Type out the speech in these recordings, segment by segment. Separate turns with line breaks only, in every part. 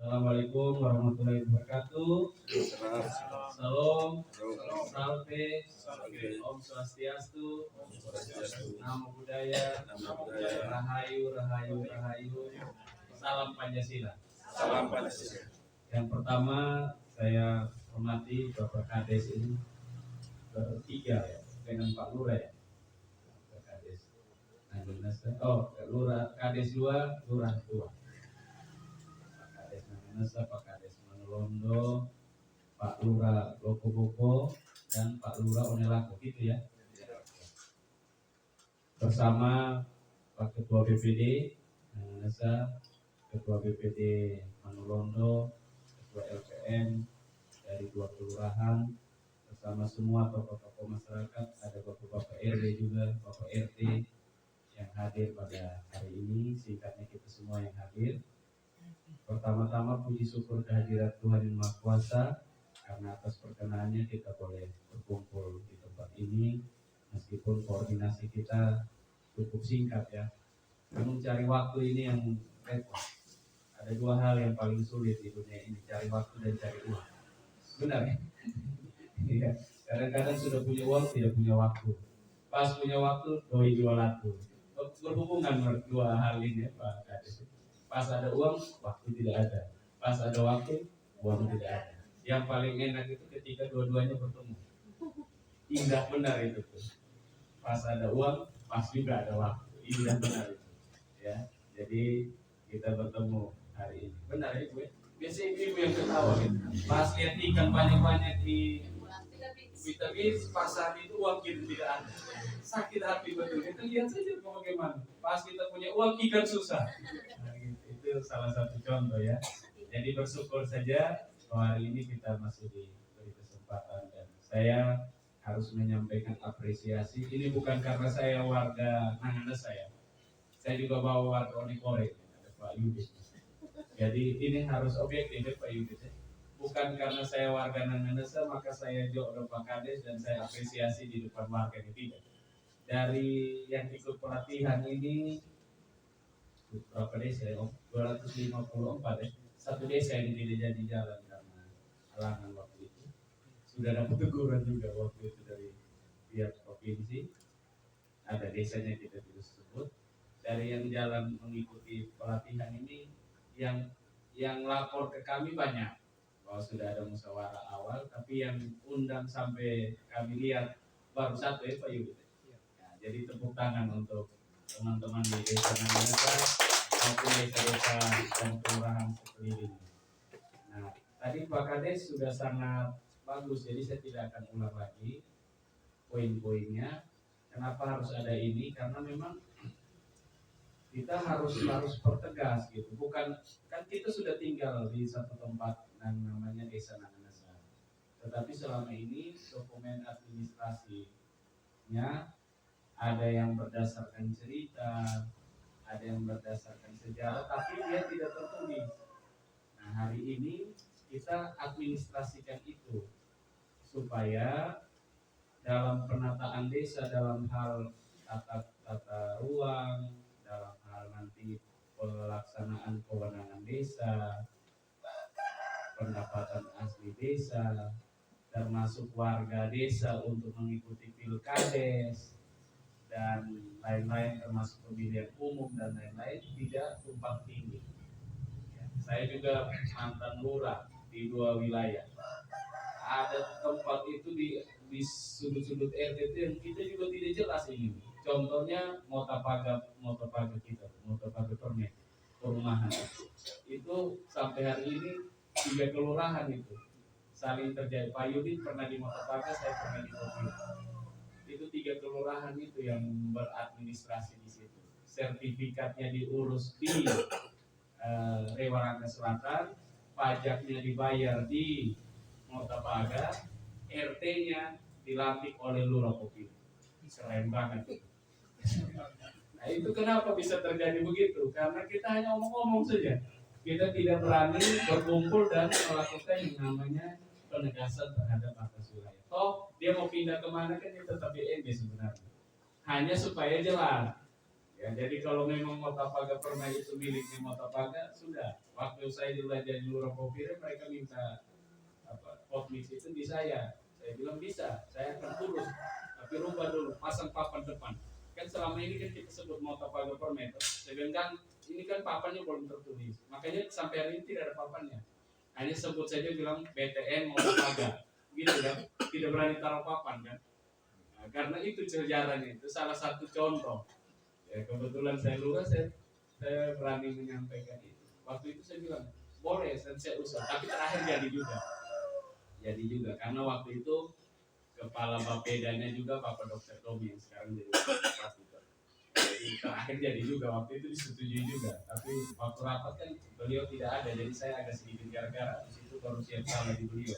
Assalamualaikum warahmatullahi wabarakatuh. Salam, salte, Om Swastiastu, Namo Buddhaya, Rahayu, Rahayu, Rahayu. Salam Pancasila.
Salam Pancasila.
Yang pertama saya hormati Bapak Kades ini bertiga ya, dengan Pak Lurah ya. Pak Kades. Lurah Kades 2, Lurah 2. Pak Kades Nanganesa, Pak Kades Manolondo, Pak Lurah Loko-Boko, dan Pak Lurah Onelako gitu ya. Bersama Pak Ketua BPD Nanganesa, Ketua BPD Manolondo, Ketua LPM dari 2 kelurahan, bersama semua tokoh-tokoh masyarakat, ada Bapak-Bapak RW juga, Bapak RT yang hadir pada hari ini, singkatnya kita semua yang hadir. Pertama-tama puji syukur kehadirat Tuhan Yang Maha Kuasa, karena atas perkenanannya kita boleh berkumpul di tempat ini, meskipun koordinasi kita cukup singkat ya. Namun cari waktu ini yang repot. Ada 2 hal yang paling sulit di dunia ini, cari waktu dan cari uang. Benar ya? Iya. Kadang-kadang sudah punya uang, tidak punya waktu. Pas punya waktu, doi jual laku. Berhubungan 2 hal ini ya Pak Kades. Pas ada uang, waktu tidak ada. Pas ada waktu, uang tidak ada. Yang paling enak itu ketika dua-duanya bertemu. Indah benar itu tuh. Pas ada uang, pas juga ada waktu. Indah benar itu. Ya, jadi kita bertemu hari ini. Benar ya Bu? Biasanya ibu yang ketawa gitu. Pas lihat ikan banyak-banyak di tapi pas saat itu uang kita tidak ada. Sakit hati betul. Kita lihat saja bagaimana. Pas kita punya uang ikan susah. Nah, gitu. Itu salah satu contoh ya. Jadi bersyukur saja bahwa hari ini kita masih diberi kesempatan, dan saya harus menyampaikan apresiasi. Ini bukan karena saya warga Nanganesa ya. Saya juga bawa warga Onekore, ada Pak Yudis. Jadi ini harus objektif ya Pak Yudis ya. Bukan karena saya warga Nanganesa maka saya jodoh Pak Kades dan saya apresiasi di depan warga, tidak. Dari yang ikut pelatihan ini berapa desa ya Om? 254 ya. Satu desa yang tidak jadi jalan karena halangan waktu itu. Sudah dapat teguran juga waktu itu dari pihak provinsi. Ada desanya kita tidak sebut. Dari yang jalan mengikuti pelatihan ini, yang lapor ke kami banyak. Bahwa sudah ada musyawarah awal, tapi yang undang sampai kami lihat baru 1 ya Pak Yudi. Nah, jadi tepuk tangan untuk teman-teman di desa Nanganesa maupun desa-desa dan kelurahan sekeliling. Nah, tadi Pak Kades sudah sangat bagus, jadi saya tidak akan ulang lagi poin-poinnya. Kenapa harus ada ini? Karena memang kita harus pertegas gitu. Bukan, kan kita sudah tinggal di satu tempat yang namanya Desa Nanganesa. Tetapi selama ini dokumen administrasinya ada yang berdasarkan cerita, ada yang berdasarkan sejarah, tapi dia tidak tertulis. Nah, hari ini kita administrasikan itu supaya dalam penataan desa, dalam hal tata ruang, dalam hal nanti pelaksanaan kewenangan desa, pendapatan asli desa, termasuk warga desa untuk mengikuti pilkades dan lain-lain, termasuk pemilihan umum dan lain-lain, tidak tumpang tindih. Saya juga mantan lurah di 2 wilayah. Ada tempat itu di sudut-sudut RT itu yang kita juga tidak jelas ini. Contohnya Motapaga kita, Motapaga Permen, perumahan. Itu sampai hari ini 3 kelurahan itu saling terjadi. Pak Yudin pernah di Motapaga, saya pernah di Mobil. Itu 3 kelurahan itu yang beradministrasi di situ. Sertifikatnya diurus di Rewaranga Selatan, pajaknya dibayar di Motapaga, RT-nya dilantik oleh Lurah Kopi. Keren banget. Nah, itu kenapa bisa terjadi begitu? Karena kita hanya omong-omong saja. Kita tidak berani berkumpul dan melakukan yang namanya penegasan terhadap atas wilayah. Toh dia mau pindah kemana kan dia tetap di NB sebenarnya. Hanya supaya jelas. Ya, jadi kalau memang Motapaga Permai itu miliknya Motapaga, sudah Waktu saya dulu jadi lurah Popire, mereka minta hotmix itu di saya bilang bisa, saya akan turun, tapi rubah dulu, pasang papan depan. Kan selama ini kan kita sebut motopaga per meter, sedangkan ini kan papannya belum tertulis, makanya sampai hari ini tidak ada papannya, hanya sebut saja bilang BTN motopaga gitu kan, tidak berani taruh papan kan. Nah, karena itu sejarahnya, itu salah satu contoh ya. Kebetulan saya lurah, saya berani menyampaikan itu. Waktu itu saya bilang boleh, saya usul, tapi terakhir jadi juga karena waktu itu kepala Bapedanya juga Bapak Dokter Tommy yang sekarang jadi Wakil. Jadi terakhir jadi juga, waktu itu disetujui juga, tapi waktu rapat kan beliau tidak ada, jadi saya agak sedikit gara-gara. Di situ baru siap salah di beliau.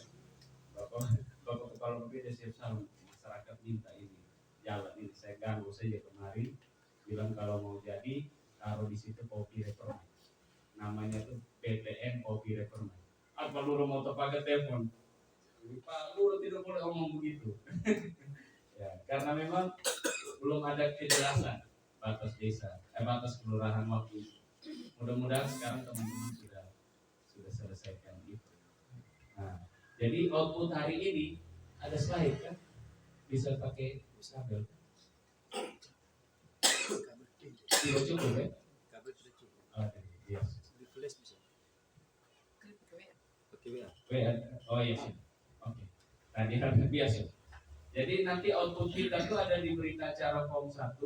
Bapak kepala Bapeda siap salah, masyarakat minta ini jalan ini, saya ganggu saja kemarin, bilang kalau mau jadi taruh di situ kopi reforma, namanya tuh PTN kopi reforma. Apa lu mau pakai telepon? Pak Lurah tidak boleh omong begitu. Ya, karena memang belum ada kejelasan batas desa, batas kelurahan waktu itu. Mudah-mudahan sekarang teman-teman sudah selesaikan itu. Nah, jadi output hari ini ada slide kan? Bisa pakai kabel. Tidak cukup ya?
Kabel tidak cukup.
Oke, yes.
Di flash bisa. Oke,
Oh iya sih. Oke. Tadi harus biasa. Jadi nanti output kita tuh ada di berita acara form 1.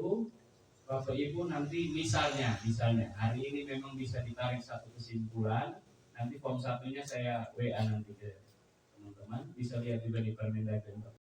Bapak Ibu nanti misalnya hari ini memang bisa ditarik satu kesimpulan. Nanti form 1-nya saya WA nanti ke teman-teman, bisa lihat juga di Permendagri.